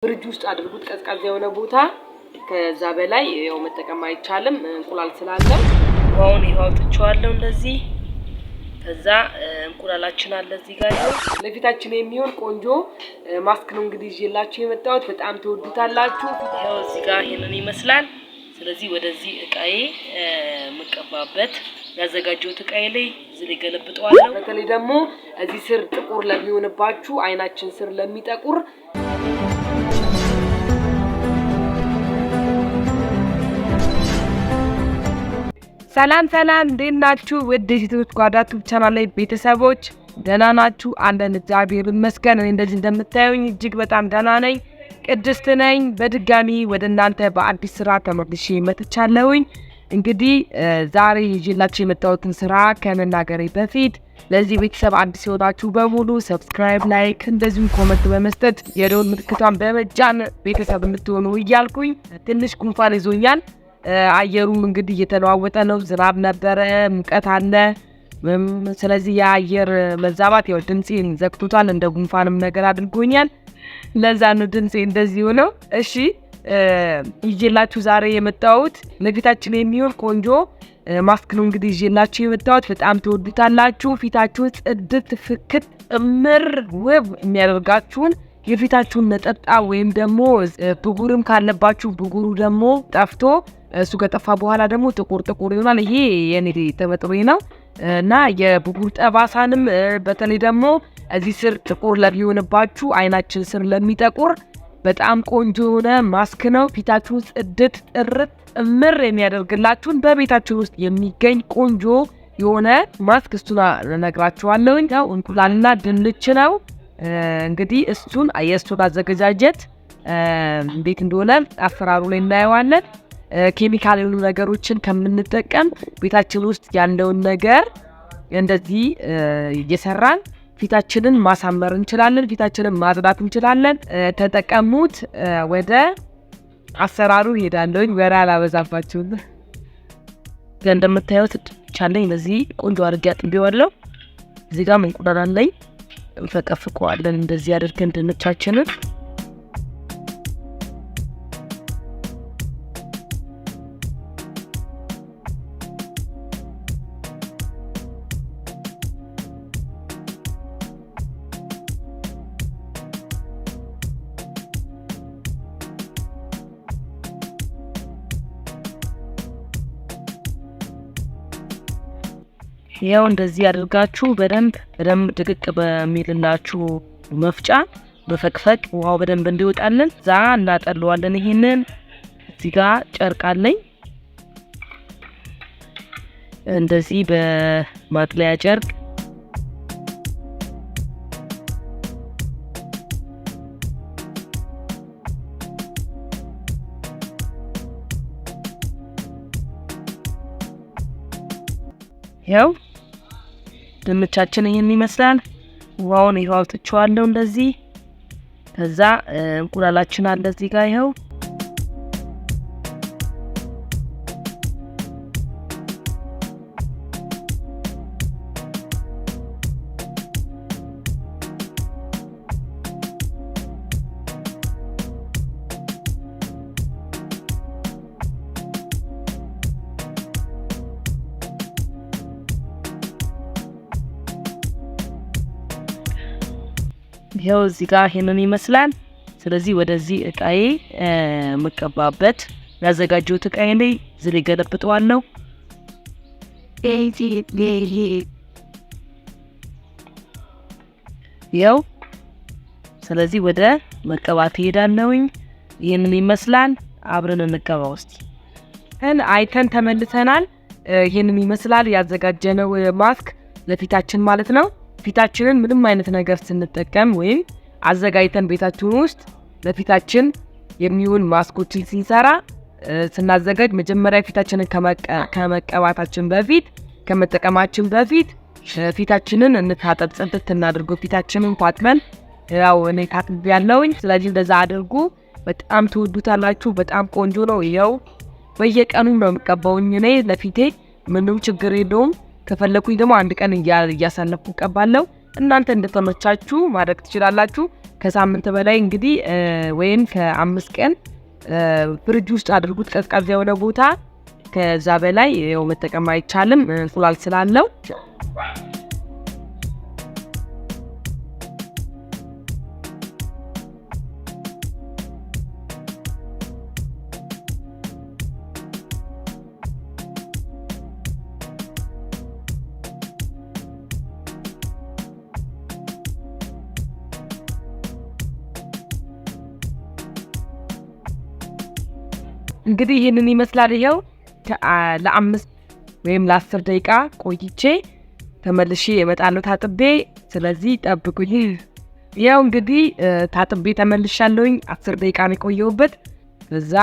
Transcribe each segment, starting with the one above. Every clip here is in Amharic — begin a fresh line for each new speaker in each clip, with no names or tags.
ፍሪጅ ውስጥ አድርጉት ቀዝቃዛ የሆነ ቦታ ከዛ በላይ ያው መጠቀም አይቻልም እንቁላል ስላለው አሁን ይሄው አውጥቼዋለሁ እንደዚህ ከዛ እንቁላላችን አለ እዚህ ጋር ለፊታችን የሚሆን ቆንጆ ማስክ ነው እንግዲህ ይዤላችሁ የመጣሁት በጣም ተወዱታላችሁ ያው እዚህ ጋር ይሄንን ይመስላል ስለዚህ ወደዚህ እቃዬ መቀባበት ያዘጋጀሁት እቃዬ ላይ ዝል ገለብጠዋለሁ በተለይ ደግሞ እዚህ ስር ጥቁር ለሚሆንባችሁ አይናችን ስር ለሚጠቁር ሰላም እንዴት ናችሁ ውድ የሴቶች ጓዳ ዩቲዩብ ቻናል ላይ ቤተሰቦች ደህና ናችሁ አንደን እግዚአብሔር ይመስገን እኔ እንደዚህ እንደምታዩኝ እጅግ በጣም ደህና ነኝ ቅድስት ነኝ በድጋሚ ወደ እናንተ በአዲስ ስራ ተመልሼ መጥቻለሁኝ እንግዲህ ዛሬ ይዤላችሁ የመጣሁትን ስራ ከመናገሬ በፊት ለዚህ ቤተሰብ አዲስ የሆናችሁ በሙሉ ሰብስክራይብ ላይክ እንደዚሁም ኮሜንት በመስጠት የደወል ምልክቷን በመጫን ቤተሰብ እንድትሆኑ እያልኩኝ ትንሽ ጉንፋን ይዞኛል አየሩም እንግዲህ እየተለዋወጠ ነው ዝናብ ነበረ ሙቀት አለ ስለዚህ የአየር መዛባት ያው ድምጼን ዘግቶታል እንደ ጉንፋንም ነገር አድርጎኛል ለዛ ነው ድምጼ እንደዚህ ሆኖ እሺ ይዤላችሁ ዛሬ የመጣሁት ለፊታችን የሚሆን ቆንጆ ማስክ ነው እንግዲህ ይዤላችሁ የመጣሁት በጣም ተወዱታላችሁ ፊታችሁ ጽድት ፍክት እምር ውብ የሚያደርጋችሁን የፊታችሁን ነጠብጣብ ወይም ደግሞ ብጉርም ካለባችሁ ብጉሩ ደግሞ ጠፍቶ እሱ ከጠፋ በኋላ ደግሞ ጥቁር ይሆናል ይሄ የኔ ተፈጥሮዬ ነው እና የብጉር ጠባሳንም በተለይ ደግሞ እዚህ ስር ጥቁር ለሚሆንባችሁ አይናችን ስር ለሚጠቁር በጣም ቆንጆ የሆነ ማስክ ነው ፊታችሁን ጽድት ጥርት እምር የሚያደርግላችሁን በቤታችሁ ውስጥ የሚገኝ ቆንጆ የሆነ ማስክ እሱን እነግራችኋለሁ ያው እንቁላልና ድንች ነው እንግዲህ እሱን የእሱን አዘገጃጀት እንዴት እንደሆነ አሰራሩ ላይ እናየዋለን ኬሚካል የሆኑ ነገሮችን ከምንጠቀም ቤታችን ውስጥ ያለውን ነገር እንደዚህ እየሰራን ፊታችንን ማሳመር እንችላለን ፊታችንን ማጽዳት እንችላለን ተጠቀሙት ወደ አሰራሩ ሄዳለሁኝ ወራ አላበዛባችሁም እንደምታዩት ቻለኝ በዚህ ቆንጆ አድርጌ አጥቤዋለሁ እዚህ ጋር እንቁላል አለኝ እንፈቀፍቀዋለን እንደዚህ አድርገን ድንቻችንን ያው እንደዚህ አድርጋችሁ በደንብ ድቅቅ በሚልላችሁ መፍጫ በፈቅፈቅ ውሃው በደንብ እንዲወጣልን ዛ እናጠለዋለን ይሄንን እዚህ ጋር ጨርቅ አለኝ እንደዚህ በማጥለያ ጨርቅ ያው ድንቻችን ይሄን ይመስላል ዋውን ይሄው አውጥቼዋለሁ እንደዚህ ከዛ እንቁላላችን አለ እዚህ ጋር ይሄው ይሄው እዚህ ጋር ይሄንን ይመስላል ስለዚህ ወደዚህ እቃዬ መቀባበት ያዘጋጀሁት እቃዬ ላይ ዝል ገለብጠዋለሁ ያው ስለዚህ ወደ መቀባት ሄዳለሁኝ ይሄንን ይመስላል አብረን እንቀባው እስቲ አይተን ተመልሰናል ይሄንን ይመስላል ያዘጋጀነው ማስክ ለፊታችን ማለት ነው ፊታችንን ምንም አይነት ነገር ስንጠቀም ወይ አዘጋጅተን ቤታችን ውስጥ ለፊታችን የሚሆን ማስኮችን ሲንሰራ ስናዘጋጅ መጀመሪያ ፊታችንን ከመቀባታችን በፊት ከመጠቀማችን በፊት ፊታችንን እንታጠብ ጽድት እናድርገው ፊታችንን ቋጥበን ያው እኔ ታጥቤያለሁኝ ስለዚህ እንደዛ አድርጉ በጣም ተወዱታላችሁ በጣም ቆንጆ ነው ይሄው በየቀኑ ነው የምቀባውኝ እኔ ለፊቴ ምንም ችግር የለውም ከፈለኩኝ ደግሞ አንድ ቀን እያሳለፍኩ ቀባለው እናንተ እንደተመቻችሁ ማድረግ ትችላላችሁ ከሳምንት በላይ እንግዲህ ወይም ከ5 ቀን ፍሪጅ ውስጥ አድርጉት ቀዝቃዛ የሆነ ቦታ። ከዛ በላይ ያው መጠቀም አይቻልም እንቁላል ስላለው። እንግዲህ ይህንን ይመስላል። ይሄው ለ5 ወይም ለ10 ደቂቃ ቆይቼ ተመልሼ እመጣለሁ ታጥቤ። ስለዚህ ጠብቁኝ። ያው እንግዲህ ታጥቤ ተመልሻለሁኝ። 10 ደቂቃ ነው የቆየሁበት። ከዛ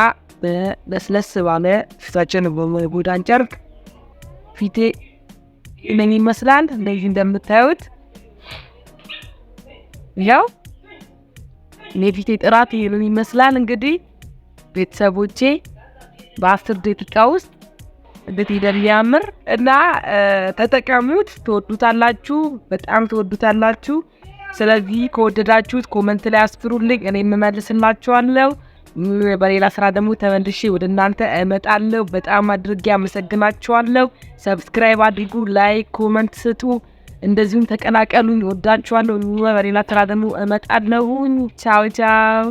በለስለስ ባለ ፊታችን በጎዳን ጨርቅ ፊቴ ምን ይመስላል እንደዚህ እንደምታዩት። ያው ለፊቴ ጥራት ይሄንን ይመስላል። እንግዲህ ቤተሰቦቼ በ10 ደቂቃ ውስጥ እንዴት እንደሚያምር እና ተጠቀሙት። ትወዱታላችሁ፣ በጣም ትወዱታላችሁ። ስለዚህ ከወደዳችሁት ኮሜንት ላይ አስፍሩልኝ፣ እኔ እመልስላችኋለሁ። በሌላ ስራ ደግሞ ተመልሼ ወደ እናንተ እመጣለሁ። በጣም አድርጌ አመሰግናችኋለሁ። ሰብስክራይብ አድርጉ፣ ላይክ፣ ኮሜንት ስጡ። እንደዚሁም ተቀላቀሉኝ። ወዳችኋለሁ። በሌላ ስራ ደግሞ እመጣለሁ። ቻው ቻው።